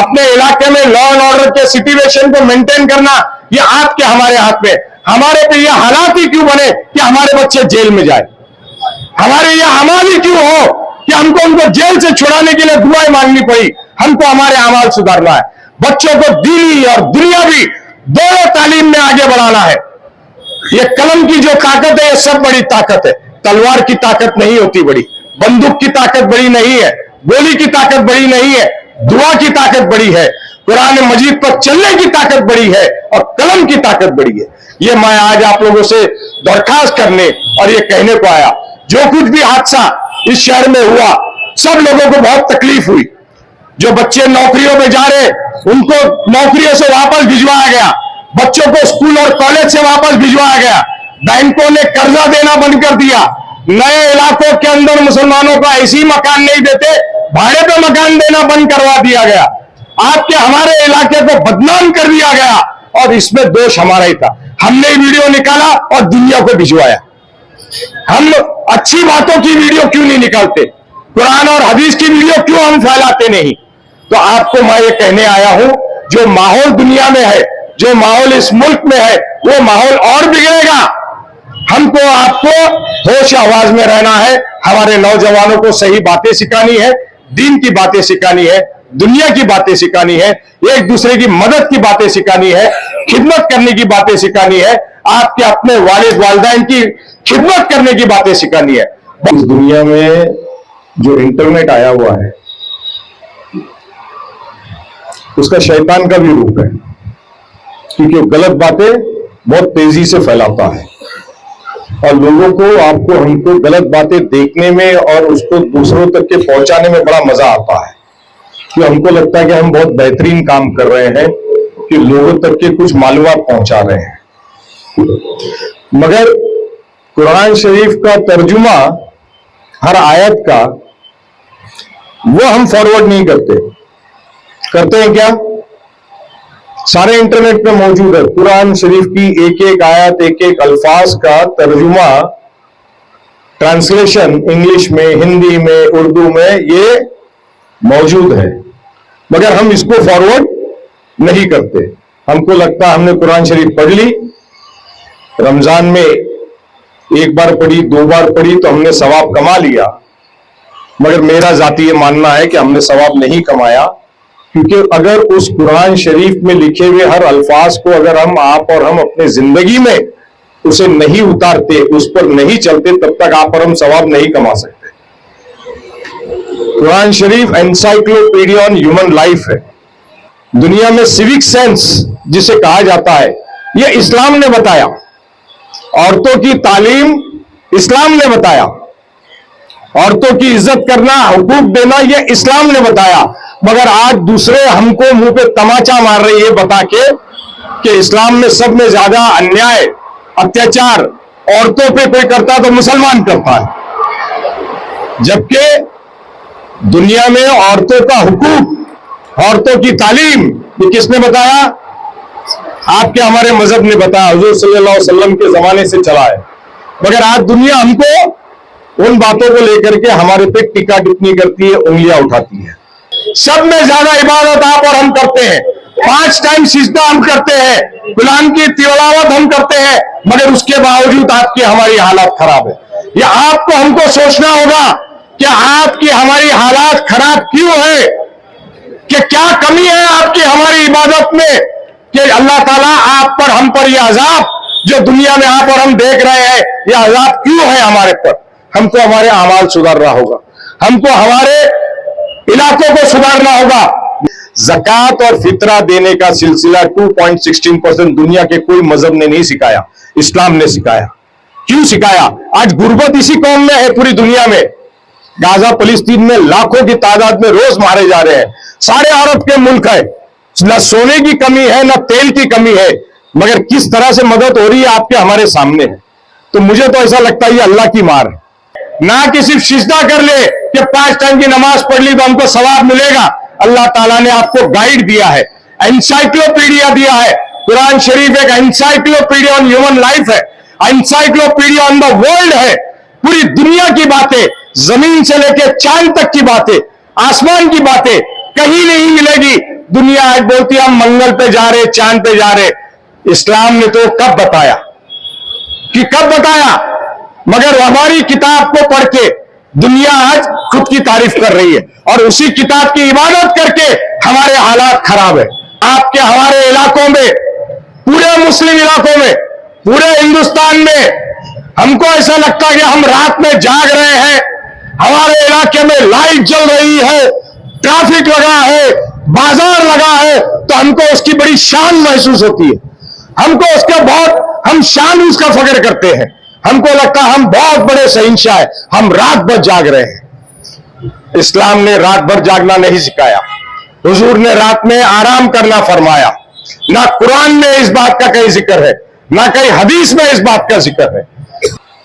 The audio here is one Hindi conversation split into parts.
अपने इलाके में लॉ एंड ऑर्डर के सिचुएशन को मेंटेन करना, ये आपके हमारे हाथ में। हमारे पे ये हालात ही क्यों बने कि हमारे बच्चे जेल में जाए, हमारे ये अमाल क्यों हो कि हमको उनको जेल से छुड़ाने के लिए दुआएं मांगनी पड़ी। हमको हमारे अमाल सुधारना है, बच्चों को दीनी और दुनियावी दोनों तालीम में आगे बढ़ाना है। ये कलम की जो ताकत है, ये सब बड़ी ताकत है। तलवार की ताकत नहीं होती बड़ी, बंदूक की ताकत बड़ी नहीं है, गोली की ताकत बड़ी नहीं है, दुआ की ताकत बड़ी है, कुरान मजीद पर चलने की ताकत बड़ी है और कलम की ताकत बड़ी है। ये मैं आज आप लोगों से दरखास्त करने और ये कहने को आया। जो कुछ भी हादसा इस शहर में हुआ, सब लोगों को बहुत तकलीफ हुई। जो बच्चे नौकरियों में जा रहे, उनको नौकरियों से वापस भिजवाया गया, बच्चों को स्कूल और कॉलेज से वापस भिजवाया गया, बैंकों ने कर्जा देना बंद कर दिया, नए इलाकों के अंदर मुसलमानों को ऐसी मकान नहीं देते, भाड़े पे मकान देना बंद करवा दिया गया, आपके हमारे इलाके को बदनाम कर दिया गया और इसमें दोष हमारा ही था। हमने वीडियो निकाला और दुनिया को भिजवाया। हम अच्छी बातों की वीडियो क्यों नहीं निकालते, कुरान और हदीस की वीडियो क्यों हम फैलाते नहीं? तो आपको मैं ये कहने आया हूं, जो माहौल दुनिया में है, जो माहौल इस मुल्क में है, वो माहौल और बिगड़ेगा। हमको आपको होश आवाज में रहना है, हमारे नौजवानों को सही बातें सिखानी है, दीन की बातें सिखानी है, दुनिया की बातें सिखानी है, एक दूसरे की मदद की बातें सिखानी है, खिदमत करने की बातें सिखानी है, आपके अपने वालिद वालिदैन की खिदमत करने की बातें सिखानी है। इस दुनिया में जो इंटरनेट आया हुआ है, उसका शैतान का भी रूप है, क्योंकि वो गलत बातें बहुत तेजी से फैलाता है और लोगों को, आपको, हमको गलत बातें देखने में और उसको दूसरों तक के पहुंचाने में बड़ा मजा आता है। कि हमको लगता है कि हम बहुत बेहतरीन काम कर रहे हैं कि लोगों तक के कुछ मालूमात पहुंचा रहे हैं, मगर कुरान शरीफ का तर्जुमा हर आयत का वो हम फॉरवर्ड नहीं करते हैं क्या? सारे इंटरनेट पे मौजूद है। कुरान शरीफ की एक एक आयत, एक एक अल्फाज का तर्जुमा, ट्रांसलेशन इंग्लिश में, हिंदी में, उर्दू में, ये मौजूद है, मगर हम इसको फॉरवर्ड नहीं करते। हमको लगता है हमने कुरान शरीफ पढ़ ली, रमजान में एक बार पढ़ी, 2 बार पढ़ी तो हमने सवाब कमा लिया, मगर मेरा जाती ये मानना है कि हमने सवाब नहीं कमाया। क्योंकि अगर उस कुरान शरीफ में लिखे हुए हर अल्फाज को अगर आप और हम अपने जिंदगी में उसे नहीं उतारते, उस पर नहीं चलते, तब तक आप और हम सवाब नहीं कमा सकते। कुरान शरीफ एनसाइक्लोपीडिया ऑन ह्यूमन लाइफ है। दुनिया में सिविक सेंस जिसे कहा जाता है, यह इस्लाम ने बताया। औरतों की तालीम इस्लाम ने बताया, औरतों की इज्जत करना, हुकूक देना, यह इस्लाम ने बताया। मगर आज दूसरे हमको मुंह पे तमाचा मार रही है बता के कि इस्लाम में सब में ज्यादा अन्याय, अत्याचार औरतों पे कोई करता तो मुसलमान करता है, जबकि दुनिया में औरतों का हुकूक, औरतों की तालीम, ये किसने बताया? आपके हमारे मजहब ने बताया, हुजूर सल्लल्लाहु अलैहि वसल्लम के जमाने से चला है। मगर आज दुनिया हमको उन बातों को लेकर के हमारे पे टीका टिप्पणी करती है, उंगलियां उठाती है। सब में ज्यादा इबादत आप और हम करते हैं, 5 टाइम सिजदा हम करते हैं, कुरान की तिलावत हम करते हैं, मगर उसके बावजूद आपकी हमारी हालत खराब है। ये आपको हमको सोचना होगा कि आपकी हमारी हालात खराब क्यों है, कि क्या कमी है आपकी हमारी इबादत में, कि अल्लाह ताला आप पर, हम पर यह अजाब जो दुनिया में आप और हम देख रहे हैं, यह अजाब क्यों है हमारे पर? हमको हमारे अमाल सुधारना होगा, हमको हमारे इलाकों को सुधारना होगा। ज़कात और फितरा देने का सिलसिला 2.16% दुनिया के कोई मजहब ने नहीं सिखाया, इस्लाम ने सिखाया। क्यों सिखाया? आज गुर्बत इसी कौम में है पूरी दुनिया में। गाजा फलस्तीन में लाखों की तादाद में रोज मारे जा रहे हैं। सारे अरब के मुल्क है, न सोने की कमी है, न तेल की कमी है, मगर किस तरह से मदद हो रही है आपके हमारे सामने है। तो मुझे तो ऐसा लगता है ये अल्लाह की मार है। ना कि सिर्फ सिजदा कर ले कि 5 टाइम की नमाज पढ़ ली तो हमको सवाब मिलेगा। अल्लाह ताला ने आपको गाइड दिया है, एनसाइक्लोपीडिया दिया है। कुरान शरीफ एक एनसाइक्लोपीडिया ऑन ह्यूमन लाइफ है, एनसाइक्लोपीडिया ऑन द वर्ल्ड है। पूरी दुनिया की बातें, जमीन से लेकर चांद तक की बातें, आसमान की बातें कहीं नहीं मिलेगी। दुनिया आज बोलती है हम मंगल पे जा रहे, चांद पे जा रहे। इस्लाम ने तो कब बताया कि कब बताया, मगर हमारी किताब को पढ़ के दुनिया आज खुद की तारीफ कर रही है और उसी किताब की इबादत करके हमारे हालात खराब है। आपके हमारे इलाकों में, पूरे मुस्लिम इलाकों में, पूरे हिंदुस्तान में हमको ऐसा लगता है कि हम रात में जाग रहे हैं। हमारे इलाके में लाइट जल रही है, ट्रैफिक लगा है, बाजार लगा है, तो हमको उसकी बड़ी शान महसूस होती है। हमको उसके बहुत, हम शान उसका फख्र करते हैं। हमको लगता है हम बहुत बड़े शहंशाह हैं, हम रात भर जाग रहे हैं। इस्लाम ने रात भर जागना नहीं सिखाया, हुजूर ने रात में आराम करना फरमाया। ना कुरान में इस बात का कहीं जिक्र है, ना कहीं हदीस में इस बात का जिक्र है।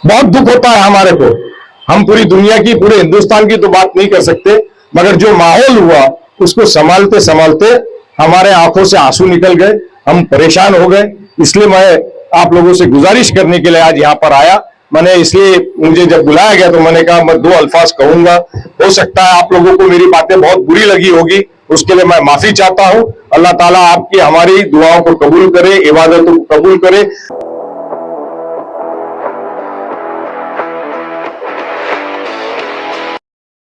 बहुत दुख होता है हमारे को, हम पूरी दुनिया की, पूरे हिंदुस्तान की तो बात नहीं कर सकते, मगर जो माहौल हुआ उसको संभालते संभालते हमारे आंखों से आंसू निकल गए, हम परेशान हो गए। इसलिए मैं आप लोगों से गुजारिश करने के लिए आज यहाँ पर आया। मैंने इसलिए, मुझे जब बुलाया गया तो मैंने कहा मैं 2 अल्फाज कहूंगा। हो सकता है आप लोगों को मेरी बातें बहुत बुरी लगी होगी, उसके लिए मैं माफी चाहता हूं। अल्लाह ताला आपकी हमारी दुआओं को कबूल करे, इबादतों को कबूल करे।